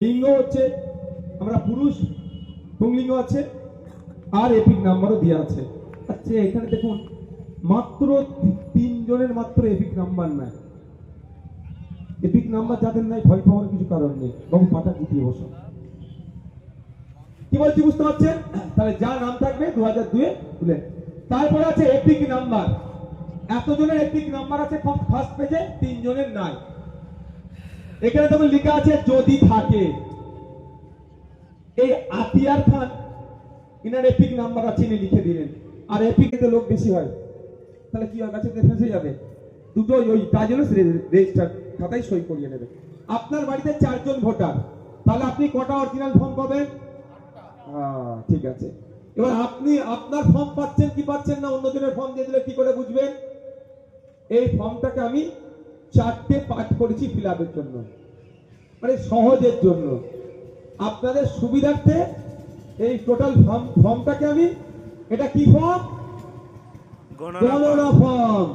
লিঙ্গ হচ্ছে আমরা পুরুষ পুংলিঙ্গ আছে আর এপিক নাম্বারও দেওয়া আছে। আচ্ছা এখানে দেখুন মাত্র 3 জনের মাত্র এপিক নাম্বার নাই। এপিক নাম্বার যাদের নাই ভয় পাওয়ার কিছু কারণ নেই, বাবু পাটা গুটিয়ে বসো। কি বলছি বুঝতে পারছেন? তাহলে যা নাম থাকবে 2002 এ তুলে। তারপরে আছে এপিক নাম্বার। এতজনের এপিক নাম্বার আছে ফার্স্ট পেজে, 3 জনের নাই। এখানে তখন লেখা আছে যদি থাকে। এই আতিয়ার খান ইনার এপিক নাম্বার আছে, ইনি লিখে দিলেন। আর এপিকে লোক বেশি হয়, তাহলে কি হয়, কাছে ফেঁসে যাবে। দুটো ওই তার জন্য রেজিস্টার খাতায় সই করিয়ে নেবে। আপনার বাড়িতে 4 জন ভোটার, তাহলে আপনি কটা অরিজিনাল ফর্ম পাবেন? ঠিক আছে। এবার আপনি আপনার ফর্ম পাচ্ছেন কি পাচ্ছেন না, অন্যজনের ফর্ম দিয়ে দিলে কি করে বুঝবেন? এই ফর্মটাকে আমি 4টে পার্ট করেছি ফিল আপের জন্য, মানে সহজের জন্য। আপনাদের সুবিধার্থে এই টোটাল ফর্মটাকে আমি, এটা কি ফর্ম? গণনা ফর্ম।